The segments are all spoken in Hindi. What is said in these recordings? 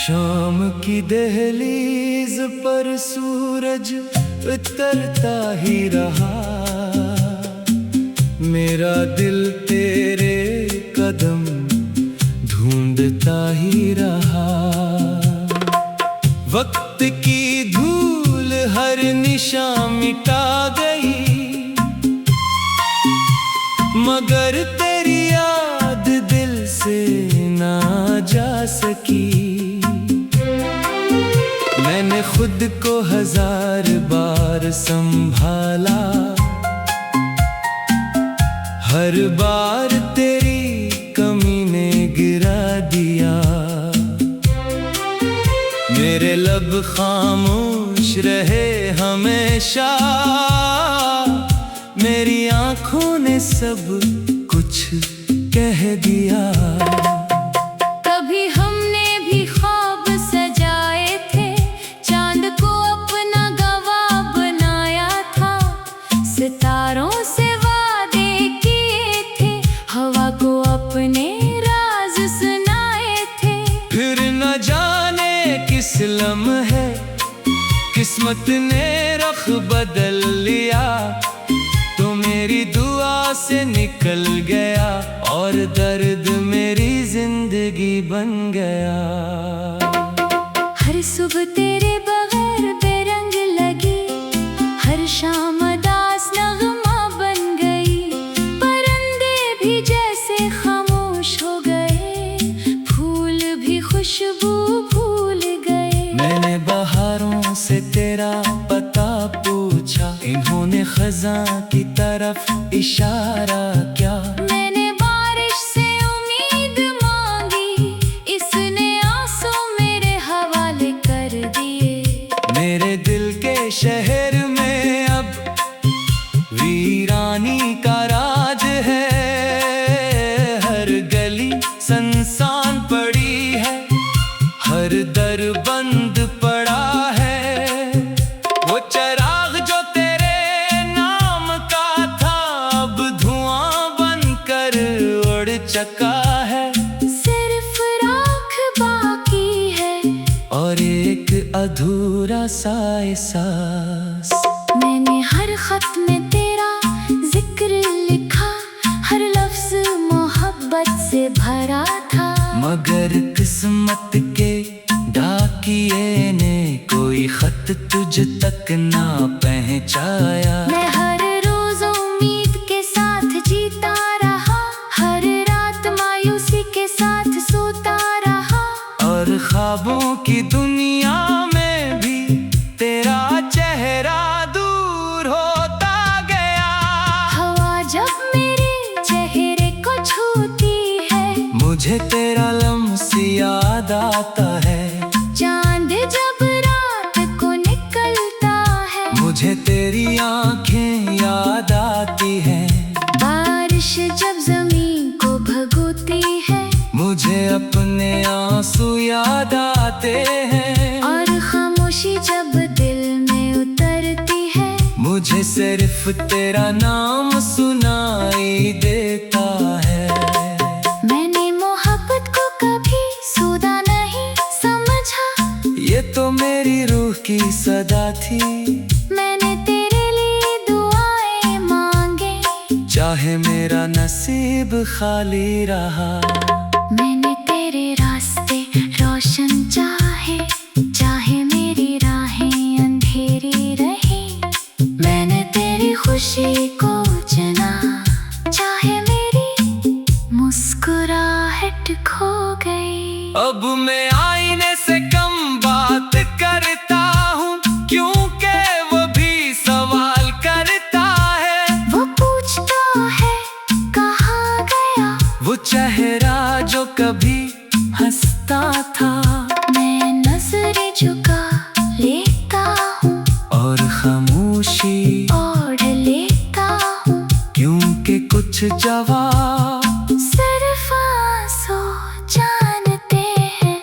शाम की दहलीज पर सूरज उतरता ही रहा, मेरा दिल तेरे कदम ढूंढता ही रहा। वक्त की धूल हर निशान मिटा गई, मगर तेरी याद दिल से ना जा सकी। मैंने खुद को 1000 बार संभाला, हर बार तेरी कमी ने गिरा दिया। मेरे लब खामोश रहे हमेशा, मेरी आंखों ने सब कुछ कह दिया। कभी हमने भी ख्वाब सजाए थे, चांद को अपना गवाह बनाया था। सितारों से वादे किए थे, हवा को अपने राज सुनाए थे। फिर न जाने किस लम्हे किस्मत ने रुख बदल लिया, तो मेरी दुआ से निकल गया और दर्द मेरी जिंदगी बन गया। हर सुबह तेरे बगैर बेरंग लगी, हर शाम उदास नगमा बन गई। परिंदे भी जैसे खामोश हो गए, फूल भी खुशबू भूल गए। मैंने बहारों से तेरा पता पूछा, इन्होंने खज़ां की तरफ इशारा किया। मैंने बारिश से उम्मीद मांगी, इसने आंसू मेरे हवाले कर दिए। मेरे दिल के शहर में अब वीरानी का राज है, हर गली सुनसान पड़ी है, हर दर बंद पड़ा है। वो चराग जो तेरे नाम का था, अब धुआं बनकर उड़ चुका है। सिर्फ राख बाकी है और एक अधूरा सा एहसास। मैंने हर खत में तेरा जिक्र लिखा, हर लफ्ज मोहब्बत से भरा था। मगर किस्मत के डाकिए ने कोई खत तुझ तक ना पहुंचाया। मैं हर रोज उम्मीद के साथ जीता रहा, हर रात मायूसी के साथ सोता रहा। और ख्वाबों की दुनिया में भी तेरा चेहरा दूर होता गया। हवा जब मेरे चेहरे को छूती है, मुझे तेरा लम्स याद आता है। चांद जब रात को निकलता है, मुझे तेरी आंखें याद आती हैं। बारिश जब जमीन को भगोती है, मुझे अपने आंसू याद आते हैं। और खामोशी जब दिल में उतरती है, मुझे सिर्फ तेरा नाम सुनाई देता है। मैंने मोहब्बत को कभी सूदा नहीं समझा, ये तो मेरी रूह की सदा थी। मैंने तेरे लिए दुआएं मांगे, चाहे मेरा नसीब खाली रहा। मैंने तेरे रास्ते रोशन चाहे, चाहे मेरी राहें अंधेरी रही। मैंने तेरी खुशी को चुना, चाहे मेरी मुस्कुराहट खो गई। अब मैं आईने से कम बात करता हूँ, क्योंकि वो भी सवाल करता है। वो पूछता है कहाँ गया वो चेहरा जो कभी हंसता था। मैं नजरें झुका लेता हूँ और खामोशी ओढ़ लेता हूँ, क्योंकि कुछ जवाब सिर्फ आंसू जानते हैं।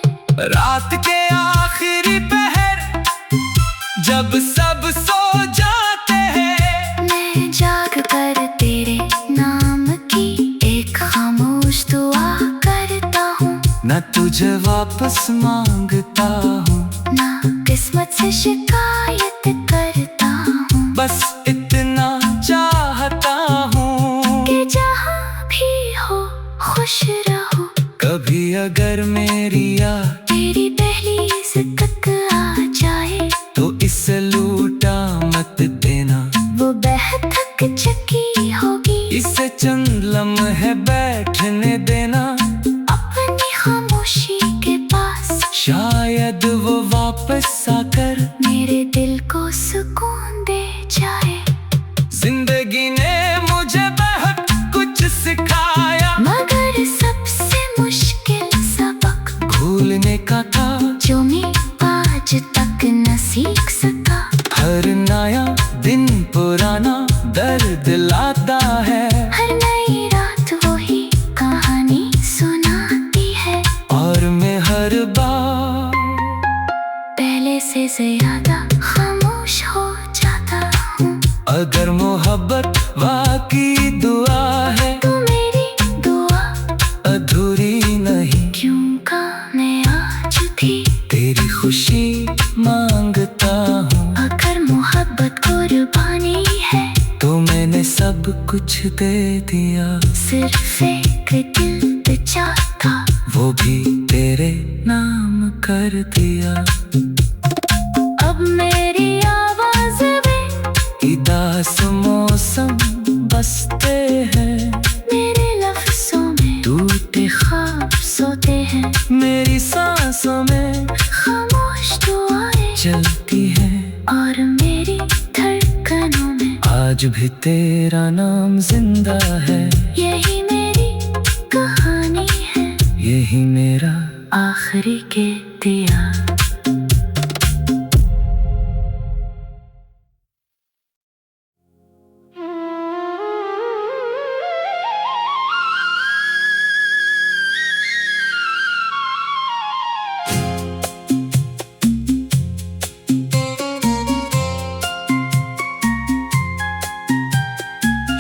रात के आखिरी पहर जब सब सो जाते हैं, मैं जाग कर तेरे नाम की एक खामोश दुआ करता हूँ। न तुझे वापस मांगता हूँ, ना किस्मत से शिकायत करता हूँ। बस इतना चाहता हूँ कि जहाँ भी हो खुश रहो। कभी अगर मेरी याद तेरी पहली जिक्र आ जाए तो इसे लूटा मत देना। वो बेहद थक चुकी होगी, इसे चंद लम्हे बैठने देना अपनी खामोशी के पास। शायद वो वापस आकर मेरे दिल को सुकून दे जाए। जिंदगी ने मुझे बहुत कुछ सिखाया, मगर सबसे मुश्किल सबक भूलने का था जो मैं आज तक न सीख सका। हर नया दिन पुराना दर्द लाता है, हर नई रात वही कहानी सुनाती है। और मैं हर बार पहले से ज्यादा खामोश हो जाता हूँ। अगर मोहब्बत वाकई दुआ है तो मेरी दुआ अधूरी नहीं, क्यों का मैं आज भी तेरी खुशी मांगता हूँ। अगर मोहब्बत कुर्बानी है तो मैंने सब कुछ दे दिया, सिर्फ एक दिल चाहता, वो भी तेरे नाम कर दिया। अब मेरी आवाज में उदास मौसम बसते हैं, मेरे लफ्जों में टूटे ख्वाब सोते हैं। मेरी सांसों में खामोश दुआएं चलती हैं, और मेरी धड़कनों में आज भी तेरा नाम जिंदा है। यही मेरी कहानी है, यही मेरा आखिरी के दिया।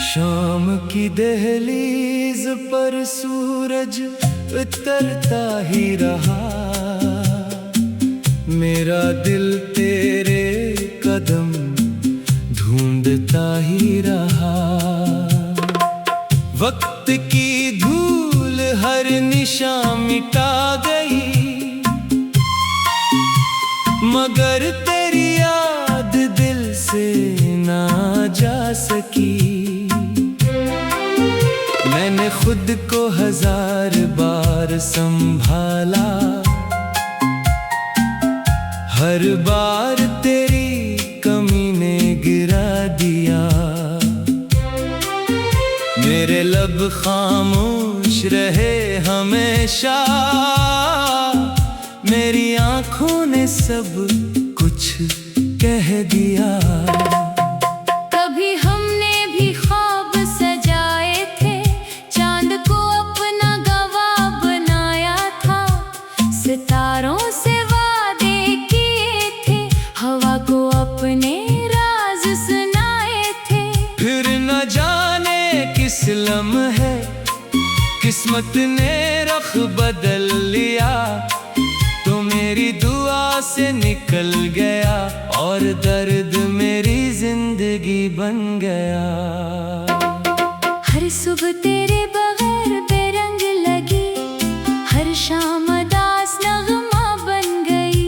शाम की दहलीज पर सूरज उतरता ही रहा, मेरा दिल तेरे कदम ढूंढता ही रहा। वक्त की धूल हर निशान मिटा गई, मगर तेरी याद दिल से ना जा सकी। मैंने खुद को हजार बार संभाला, हर बार तेरी कमी ने गिरा दिया। मेरे लब खामोश रहे हमेशा, मेरी आंखों ने सब कुछ कह दिया। कभी हमने भी ख्वाब सजाए थे, चांद को अपना गवाह बनाया था। सितारों से वादे किए थे, हवा को अपने राज सुनाए थे। फिर न जाने किस लम्हे किस्मत ने रुख बदल लिया, तो मेरी दुआ से निकल गया और दर्द मेरी जिंदगी बन गया। हर सुबह तेरे बगैर बेरंग लगी, हर शाम दास नगमा बन गई।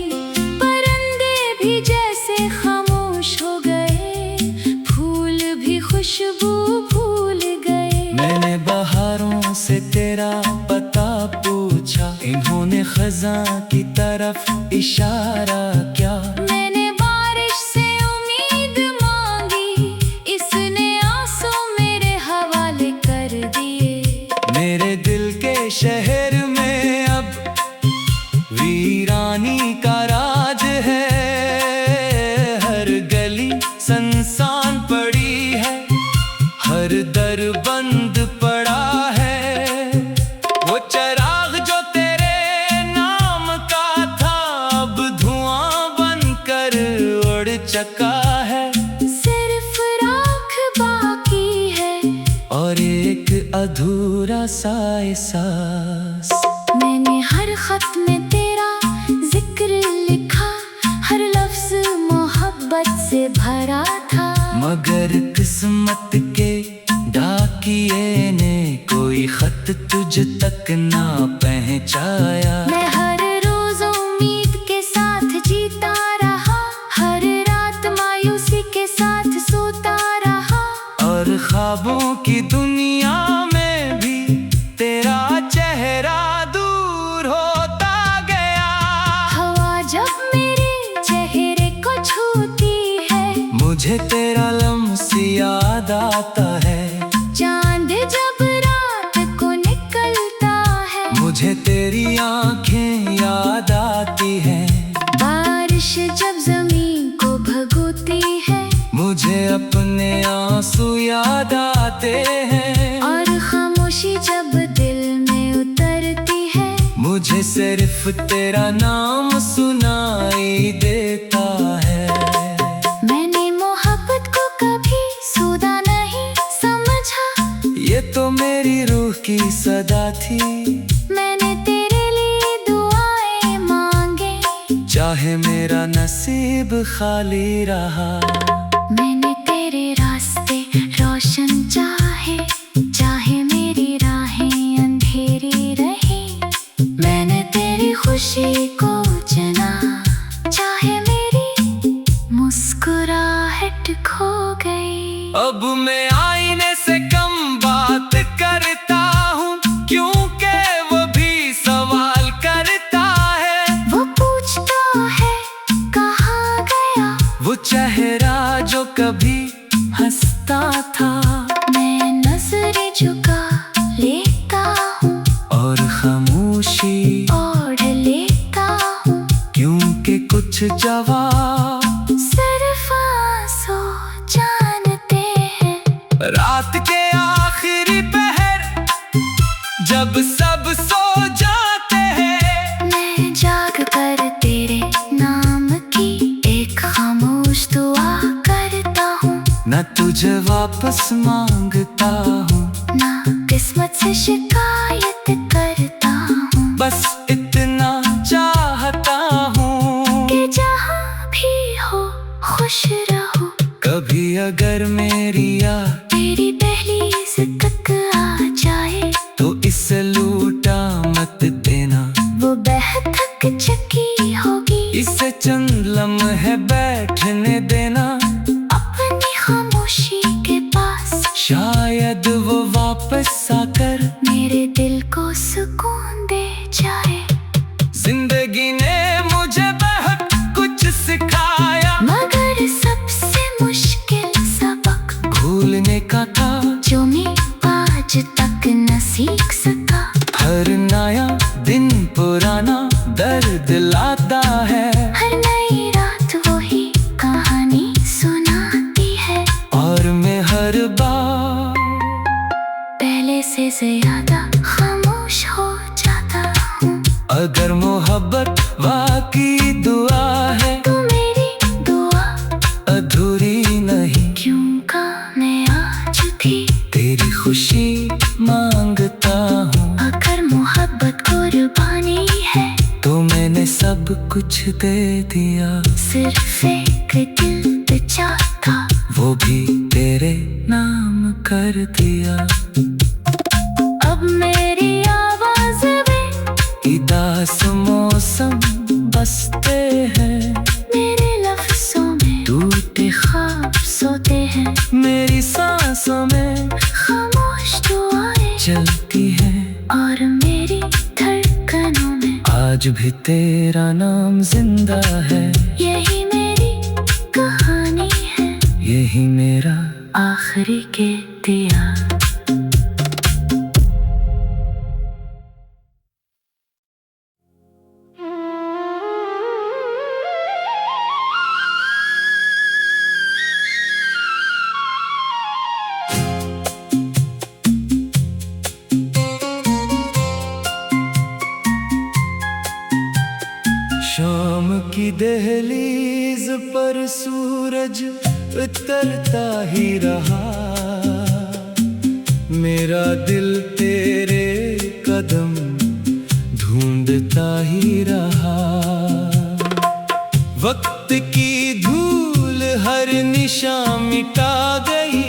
परिंदे भी जैसे खामोश हो गए, फूल भी खुशबू भूल गए। मैंने बहारों से तेरा पता पूछा, इन्होंने खज़ां की तरफ इशारा किया। मैंने बारिश से उम्मीद मांगी, इसने आंसू मेरे हवाले कर दिए। मेरे दिल के शहर में अब वीरानी का राज है, हर गली सुनसान पड़ी है, हर दर बंद पड़ा है। वो चराग जो तेरे नाम का था, अब धुआं बनकर उड़ चुका है। सिर्फ राख बाकी है और एक अधूरा सा एहसास। मैंने हर खत में तेरा जिक्र लिखा, हर लफ्ज मोहब्बत से भरा था। मगर किस्मत के डाकिए ने कोई खत तुझ तक ना पहुंचाया। मैं हर रोज उम्मीद के साथ जीता रहा, हर रात मायूसी के साथ सोता रहा। और ख्वाबों की दुनिया में भी तेरा चेहरा दूर होता गया। हवा जब मेरे चेहरे को छूती है, मुझे तेरा लम्स याद आता है। चांद जब रात को निकलता है, मुझे तेरी आंखें याद आती हैं। बारिश जब जमीन को भगोती है, मुझे अपने आंसू याद आते हैं। और खामोशी जब दिल में उतरती है, मुझे सिर्फ तेरा नाम सुनाई देता है। मैंने मोहब्बत को कभी सूदा नहीं समझा, ये तो मेरी रूह की सदा थी। मैंने तेरे लिए दुआएं मांगे, चाहे मेरा नसीब खाली रहा। मैंने तेरे रास्ते रोशन चाहे, चाहे मेरी राहें अंधेरी रही। मैंने तेरी खुशी को चुना, चाहे मेरी मुस्कुराहट खो गई। अब मैं आईने से कम बात करता हूँ, क्योंकि वो भी सवाल करता है। वो पूछता है कहाँ गया वो चेहरा जो कभी हंसता था। मैं नजरें झुका लेता हूँ और खामोशी ओढ़ लेता हूँ, क्योंकि कुछ जवाब सिर्फ आंसू जानते हैं। रात के आखिरी पहर जब सब सो जाते हैं, मैं जाग कर तेरे नाम की एक खामोश दुआ करता हूँ। न तुझे वापस मांगता हूँ, ना किस्मत से शिकायत करता हूँ, बस इतना चाहता हूँ कि जहाँ भी हो खुश रहो। कभी अगर मेरी याद तेरी पहली तक आ जाए, तो इसे लूटा मत देना। वो बेहद थक चुकी होगी, इसे चंद लम्हे बैठने देना। अपनी खामोशी के पास शायद वो वापस आकर मेरे दिल को सुकून दे जाए। जिंदगी ने मुझे बहुत कुछ सिखाया, मगर सबसे मुश्किल सबक भूलने का था जो मैं आज तक न सीख सका। हर नया दिन पुराना दर्द लाता है, हर नई रात वही कहानी सुनाती है, और मैं हर बार पहले से ज्यादा खामोश हो जाता हूँ। अगर मोहब्बत वाकई दुआ है, तो मेरी दुआ अधूरी नहीं। क्यों का मैं आज भी तेरी खुशी मांगता हूँ। अगर मोहब्बत कुर्बानी है, तो मैंने सब कुछ दे दिया। सिर्फ एक दिल चाहता, वो भी तेरे नाम कर दिया। अब मेरी आवाज में उदास मौसम बसते हैं, मेरे लफ्जों में टूटे ख्वाब सोते हैं। मेरी सांसों में खामोश दुआएं चलती है, और मेरी धड़कनों में आज भी तेरा नाम जिंदा है। यही मेरी कहानी है, यही मेरा आखिरी के दिया। शाम की दहलीज पर सूरज उतरता ही रहा। मेरा दिल तेरे कदम ढूंढ ढूंढता ही रहा। वक्त की धूल हर निशान मिटा गई,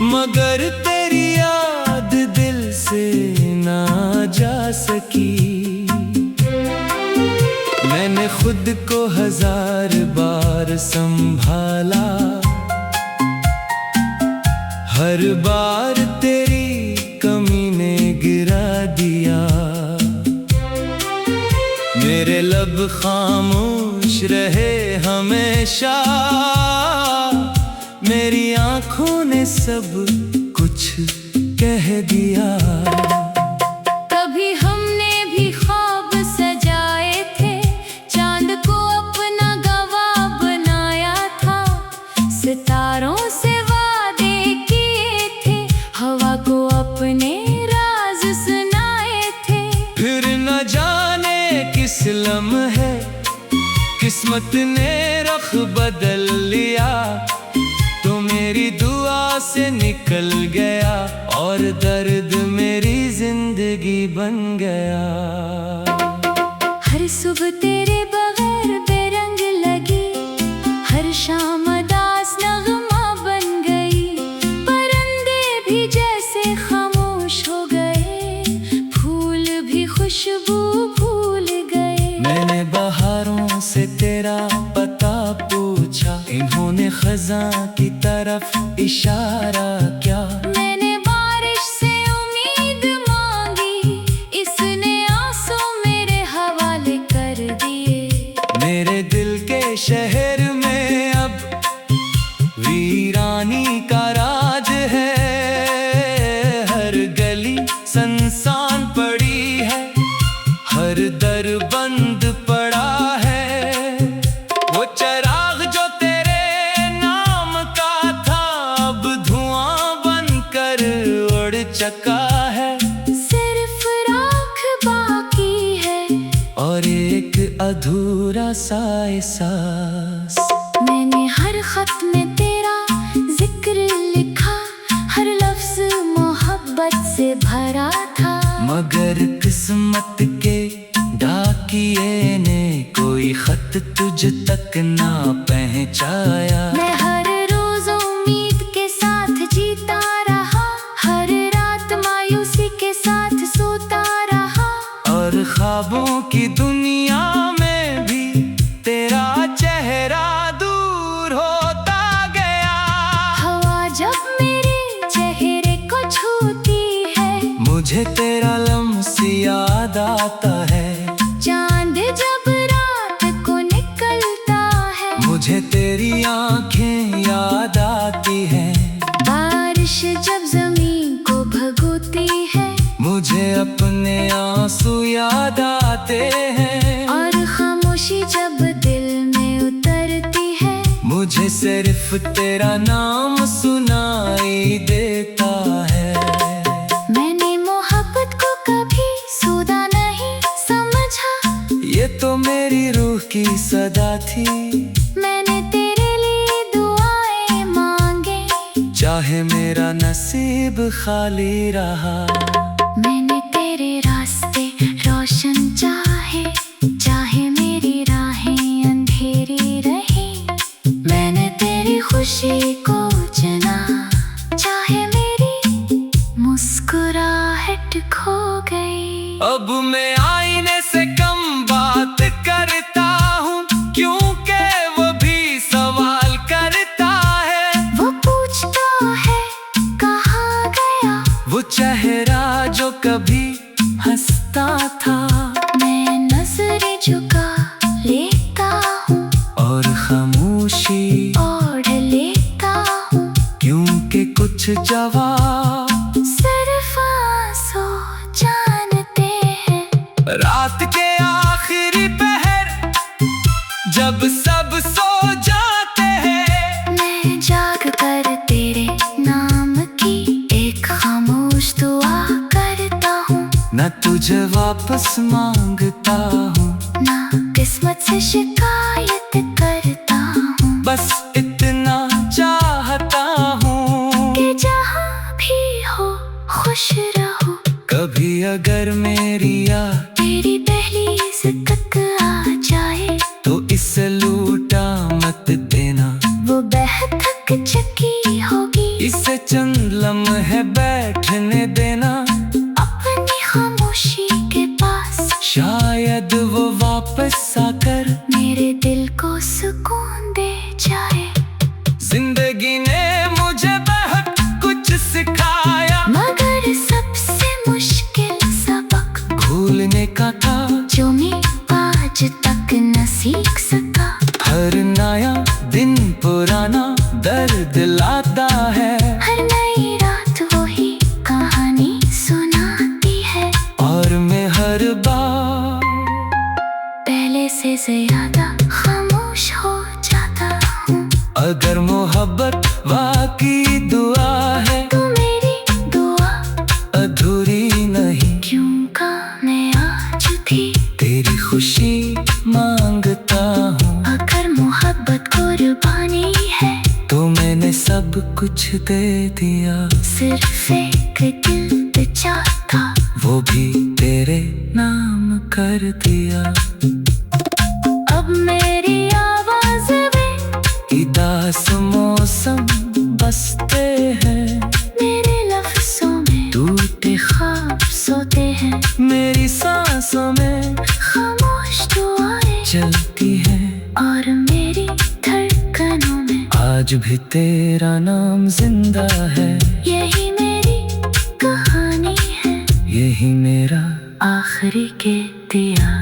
मगर तेरी याद दिल से ना जा सकी। मैंने खुद को 1000 बार संभाला, हर बार तेरी कमी ने गिरा दिया। मेरे लब खामोश रहे हमेशा, मेरी आंखों ने सब कुछ कह दिया। कभी हमने भी ख्वाब सजाए थे, चांद को अपना गवाह बनाया था। सितारों से वादे किए थे, हवा को अपने राज सुनाए थे। फिर न जाने किस लम्हे किस्मत ने रुख बदल लिया, तो मेरी दुआ से निकल गया और दर्द मेरी जिंदगी बन गया। हर सुबह तेरे बगैर बेरंग लगी, हर शाम अदास नगमा बन गई। परिंदे भी जैसे खामोश हो गए, फूल भी खुशबू भूल गए। मैंने बहारों से तेरा पता पूछा, इन्होंने खज़ां की तरफ इशारा किया। मैंने बारिश से उम्मीद मांगी, इसने आंसू मेरे हवाले कर दिए। मेरे दिल के शहर में अब वीरानी का राज है, हर गली सुनसान पड़ी है, हर दर बंद पड़ा है। वो चराग जो तेरे नाम का था, अब धुआं बनकर उड़ चुका है। सिर्फ राख बाकी है और एक अधूरा सा एहसास। मैंने हर खत में तेरा जिक्र लिखा, हर लफ्ज मोहब्बत से भरा था। मगर किस्मत के डाकिए ने कोई खत तुझ तक ना पहुंचाया। मैं हर रोज उम्मीद के साथ जीता रहा, हर रात मायूसी के साथ सोता रहा। और ख्वाबों की दुनिया में भी तेरा चेहरा दूर होता गया। हवा जब मेरे चेहरे को छूती है, मुझे तेरा लम्स याद आता है। चांद जब रात को निकलता है, मुझे तेरी आंखें याद आती हैं। बारिश जब जमीन को भगोती है, मुझे अपने आंसू याद आते हैं। और खामोशी जब दिल में उतरती है, मुझे सिर्फ तेरा नाम सुनाई देता है। मैंने मोहब्बत को कभी सौदा नहीं समझा, ये तो मेरी रूह की सदा थी। मैंने तेरे लिए दुआएं मांगे, चाहे मेरा नसीब खाली रहा। मैंने तेरे रास्ते रोशन चाहे, चाहे मेरी राहें अंधेरी रही। मैंने तेरी खुशी को चुना, चाहे मेरी मुस्कुराहट खो गई। अब मैं आईने से कम बात करता हूँ, क्योंकि वो भी सवाल करता है। वो पूछता है कहाँ गया वो चेहरा जो कभी हंसता था। मैं नजरें झुका लेता हूँ और खामोशी ओढ़ लेता हूँ, क्योंकि कुछ जवाब सिर्फ आंसू जानते हैं। रात के आखिरी पहर जब सब सो जाते हैं, मैं जाग कर तेरे नाम की एक खामोश दुआ करता हूँ। न तुझे वापस मांगता हूँ, ना किस्मत से शिकायत करता हूँ। बस इतना चाहता हूँ कि जहाँ भी हो खुश रहो। कभी अगर अगर मेरी याद तेरी दहलीज तक आ जाए तो इसे लूटा मत देना। वो बेहद चकी होगी, इसे चंद लम्हे बैठने देना अपनी खामोशी के पास। शायद वो वापस आकर मेरे दिल को सुकून दे जाए। जिंदगी ने मुझे बहुत कुछ सिखाया, मगर सबसे मुश्किल सबक भूलने का था जो मैं आज तक न सीख सका। हर नया दिन पुराना दर्द लाता है, हर नई रात वही कहानी सुनाती है, और मैं हर बार पहले से ज्यादा खामोश हो जाता हूँ। अगर मोहब्बत वाकई दुआ है तो मेरी दुआ अधूरी नहीं, क्यों का मैं आज भी तेरी खुशी मांगता हूँ। अगर मोहब्बत कुर्बानी है तो मैंने सब कुछ दे दिया, सिर्फ एक दिल चाहता, वो भी तेरे नाम कर दिया। अब मेरी आवाज में उदास मौसम बसते हैं, मेरे लफ्जों में टूटे ख्वाब सोते हैं, मेरी सांसों में खामोश दुआएं चलती है, और मेरी धड़कनों में आज भी तेरा नाम जिंदा है। यही मेरी कहानी है, यही मेरा आखिरी के दिया।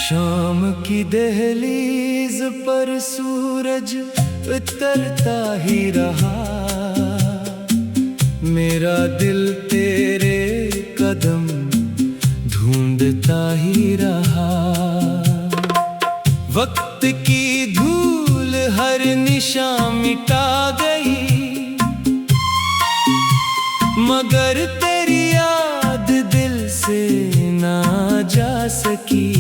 शाम की दहलीज पर सूरज उतरता ही रहा, मेरा दिल तेरे कदम ढूंढता ही रहा। वक्त की धूल हर निशान मिटा गई, मगर तेरी याद दिल से ना जा सकी।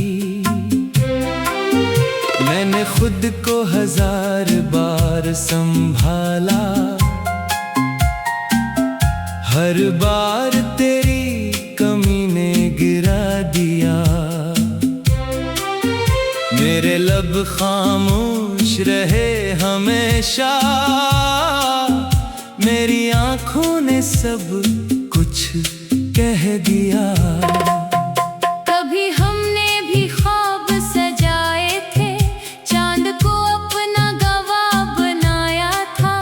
मैंने खुद को हजार बार संभाला, हर बार तेरी कमी ने गिरा दिया। मेरे लब खामोश रहे हमेशा, मेरी आंखों ने सब कुछ कह दिया। कभी हमने भी ख्वाब सजाए थे, चांद को अपना गवाह बनाया था,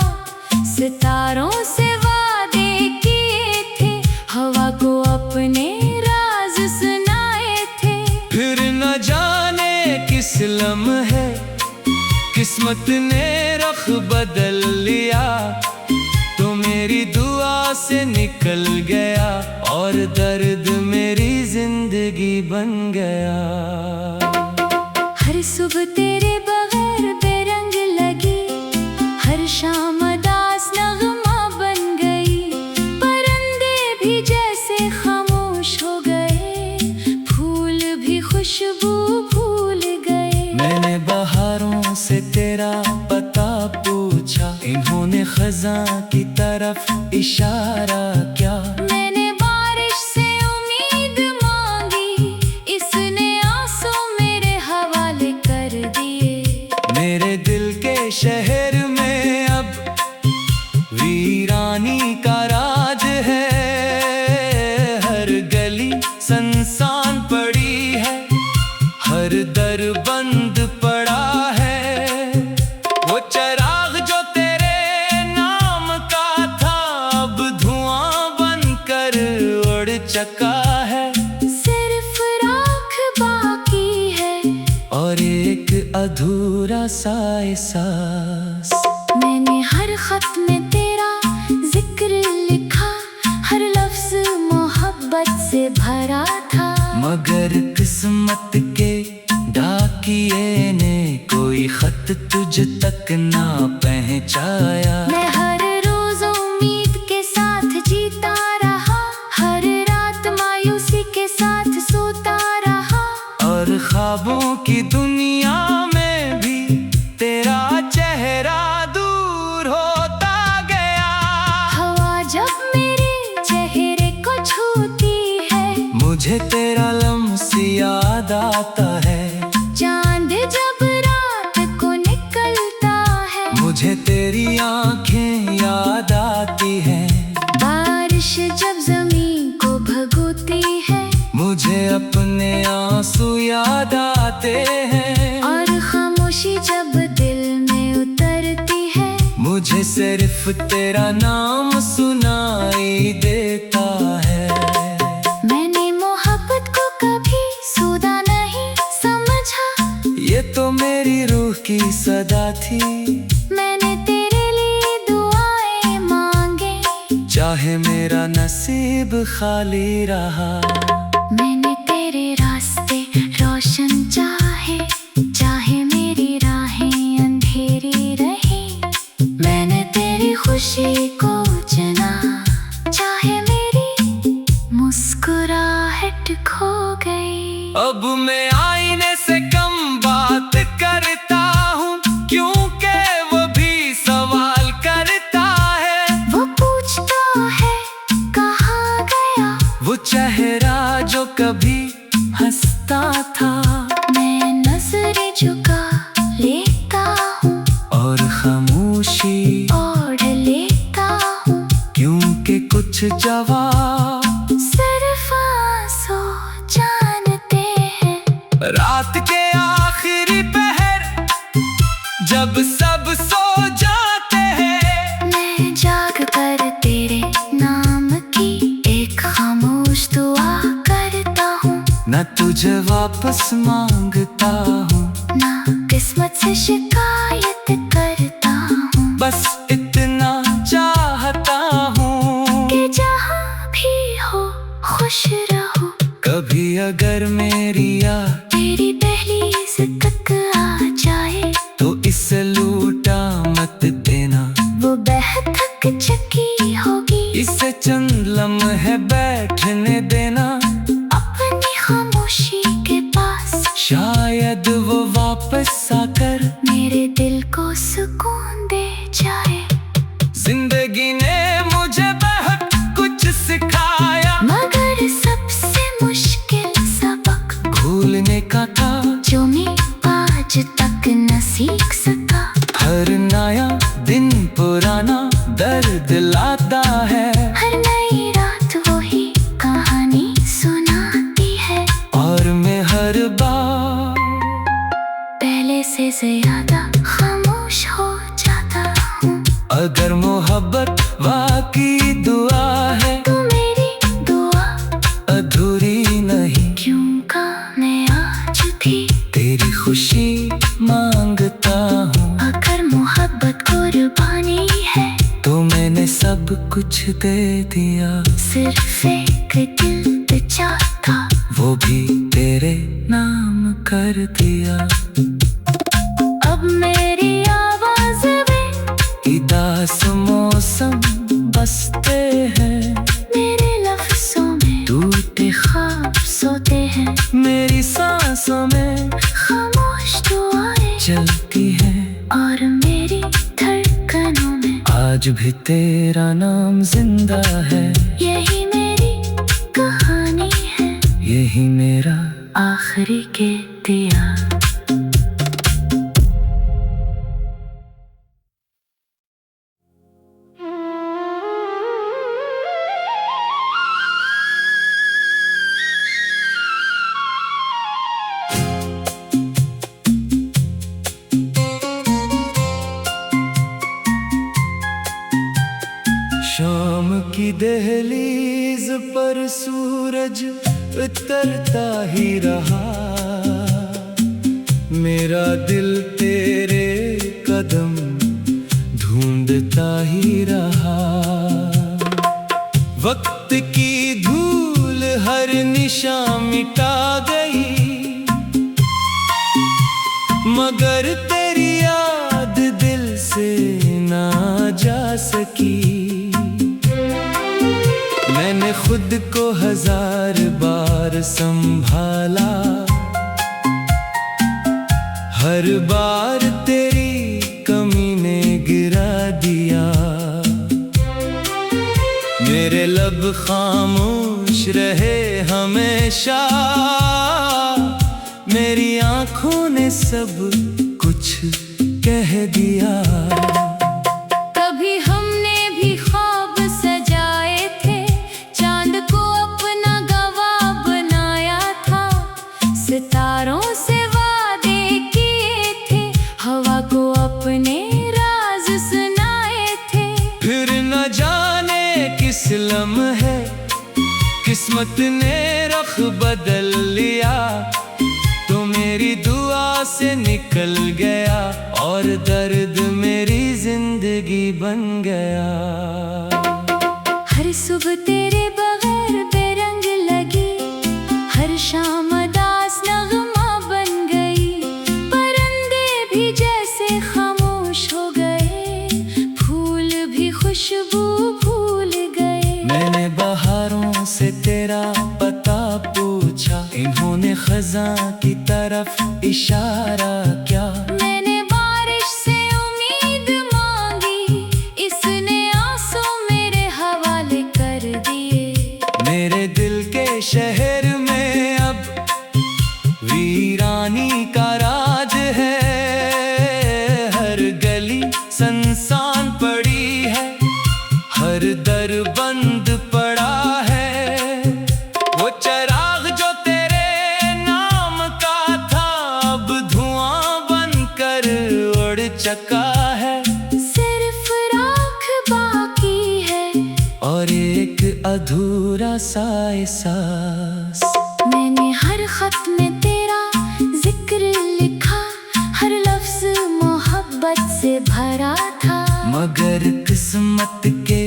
सितारों से वादे किए थे, हवा को अपने राज सुनाए थे। फिर न जाने किस लम्हे किस्मत ने रुख बदल लिया, तो मेरी दुआ से निकल गया और दर्द मेरी जिंदगी बन गया। हर सुबह तेरे बगैर बेरंग लगी, हर शाम दास नगमा बन गई, परिंदे भी जैसे खामोश हो गए, फूल भी खुशबू भूल गए। मैंने बहारों से तेरा पता पूछा, इन्होंने खज़ां की तरफ इशारा किया। मैंने बारिश से उम्मीद मांगी, इसने आंसू मेरे हवाले कर दिए। मेरे दिल के शहर में अब वीरानी का राज है, हर गली सुनसान पड़ी है, हर दर बंद पड़ा है। वो चराग जो तेरे नाम का था, अब धुआं बनकर उड़ चुका है। सिर्फ राख बाकी है और एक अधूरा सा एहसास। मैंने हर खत में तेरा जिक्र लिखा, हर लफ्ज मोहब्बत से भरा था, मगर किस्मत के डाकिए ने कोई खत तुझ तक ना पहुंचाया। आंसू याद आते हैं। और खामोशी जब दिल में उतरती है, मुझे सिर्फ तेरा नाम सुनाई देता है। मैंने मोहब्बत को कभी सूदा नहीं समझा, ये तो मेरी रूह की सदा थी। मैंने तेरे लिए दुआएं मांगे, चाहे मेरा नसीब खाली रहा। मैंने तेरे रास्ते रोशन चाहे, चाहे मेरी राहें अंधेरी रही। मैंने तेरी खुशी को चुना, चाहे मेरी मुस्कुराहट खो गई। अब मैं आईने से कम बात करता हूँ, क्योंकि वो भी सवाल करता है। वो पूछता है कहाँ गया वो चेहरा जो कभी हंसता था। मैं नजरें झुका लेता हूँ और खामोशी ओढ़ लेता हूँ, क्योंकि कुछ जवाब सिर्फ आंसू जानते हैं। रात के आखिरी पहर जब सब सो जाते हैं, मैं जाग कर तेरे नाम की एक खामोश दुआ करता हूँ। न तुझे वापस मांगता हूँ, ना किस्मत से शिकायत करता हूँ, बस इतना चाहता हूँ कि जहाँ भी हो खुश रहो। कभी अगर मेरी याद तेरी पहली तक आ जाए, तो इसे लूटा मत देना। वो बेहद थक चुकी होगी, इसे चंद लम्हे बैठने देना। अपनी खामोशी के पास शायद वो वापस आकर मेरे दिल को सुकून दे जाए। जिंदगी ने मुझे बहुत कुछ सिखाया, मगर सबसे मुश्किल सबक भूलने का था जो मैं आज तक न सीख सका। हर नया दिन पुराना दर्द लाता है, हर नई रात वही कहानी सुनाती है, और मैं हर बार पहले से ज्यादा खामोश हो जाता हूँ। अगर मोहब्बत वाकई दुआ है, तो मेरी दुआ अधूरी नहीं। क्यों का मैं आज भी तेरी खुशी मांगता हूँ, अगर मोहब्बत कुर्बानी है, तो मैंने सब कुछ दे दिया। सिर्फ एक दिल चाहता, वो भी तेरे नाम कर दिया। अब मेरी आवाज में उदास मौसम बसते हैं, मेरे लफ्जों में टूटे ख्वाब सोते हैं। मेरी सांसों में खामोश दुआएं चलती है, और मेरी धड़कनों में आज भी तेरा नाम जिंदा है। यही मेरी कहानी है, यही मेरा आखिरी के दिया। शाम की दहलीज पर सूरज उतरता ही रहा, मेरा दिल तेरे कदम ढूंढता ही रहा। वक्त की धूल हर निशान मिटा गई, मगर तेरी याद दिल से ना जा सकी। मैंने खुद को 1000 बार संभाला, हर बार तेरी कमी ने गिरा दिया। मेरे लब खामोश रहे हमेशा, मेरी आंखों ने सब कुछ कह दिया। कभी हमने भी ख्वाब सजाए थे, चांद को अपना गवाह बनाया था। न जाने किस लम्हे किस्मत ने रख बदल लिया, तो मेरी दुआ से निकल गया और दर्द मेरी जिंदगी बन गया। हर सुबह तेरे बगैर बेरंग लगी, हर शाम दास नगमा बन गई। परिंदे भी जैसे खामोश हो गए, फूल भी खुशबू भूल गए। मैंने बहारों से तेरा पता पूछा, इन्होंने खज़ां की तरफ इशारा किया। मैंने बारिश से उम्मीद मांगी, इसने आंसू मेरे हवाले कर दिए। मेरे दिल के शहर में अब वीरानी का राज है, हर गली सुनसान पड़ी है, हर दर बंद पड़ा है। वो चराग जो तेरे नाम का था, अब धुआं बनकर उड़ चुका है। सिर्फ राख बाकी है और एक अधूरा सा एहसास। मैंने हर खत में तेरा जिक्र लिखा, हर लफ्ज मोहब्बत से भरा था। मगर किस्मत के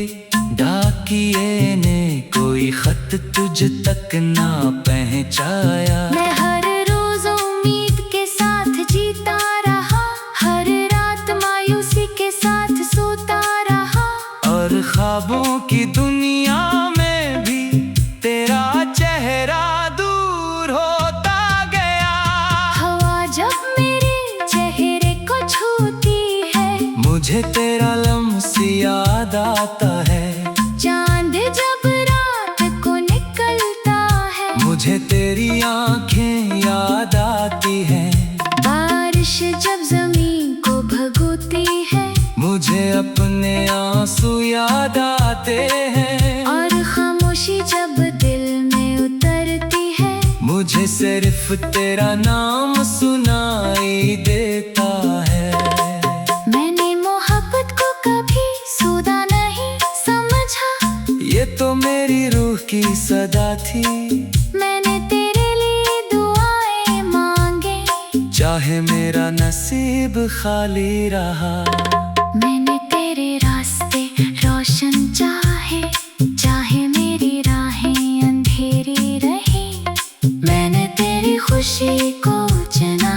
डाकिए ने कोई खत तुझ तक ना पहुंचाया। मैं हर रोज उम्मीद के साथ जीता रहा, हर रात मायूसी के साथ सोता रहा। और ख्वाबों की दुनिया में भी तेरा चेहरा दूर होता गया। हवा जब मेरे चेहरे को छूती है, मुझे तेरा लम्स याद आता है। चांद जब रात को निकलता है, मुझे तेरी आंखें याद आती हैं। बारिश जब जमीन को भगोती है, मुझे अपने आंसू याद आते हैं। और खामोशी जब दिल में उतरती है, मुझे सिर्फ तेरा नाम सुनाई देता है। मैंने मोहब्बत को कभी सूदा नहीं समझा, ये तो मेरी रूह की सदा थी। मैंने तेरे लिए दुआएं मांगे, चाहे मेरा नसीब खाली रहा। मैंने तेरे रास्ते रोशन चाहे, चाहे मेरी राहें अंधेरी रही। मैंने तेरी खुशी को चुना,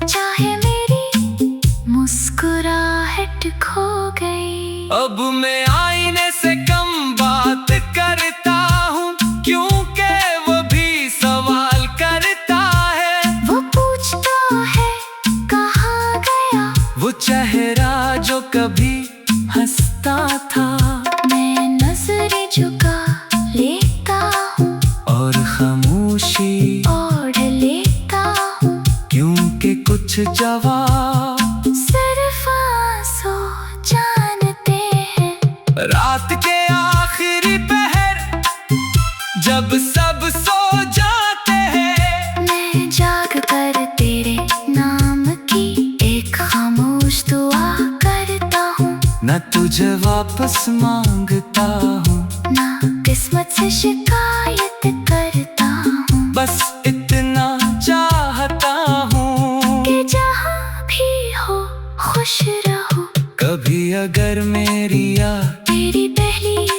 चाहे मेरी मुस्कुराहट खो गई। अब मैं आईने से कम बात करता हूँ, क्योंकि वो भी सवाल करता है। वो पूछता है कहाँ गया वो चेहरा जो कभी हंसता था। मैं नजरें झुका लेता हूँ और खामोशी ओढ़ लेता हूँ, क्योंकि कुछ जवाब सिर्फ आंसू जानते हैं। रात के आखिरी पहर जब सब सो जाते हैं, मैं जाग कर तेरे नाम की एक खामोश दुआ करता हूँ। न तुझे वापस मांगता हूँ, ना किस्मत से शिकायत करता हूँ। बस इतना चाहता हूँ कि जहाँ भी हो खुश रहो। कभी अगर मेरी या तेरी पहली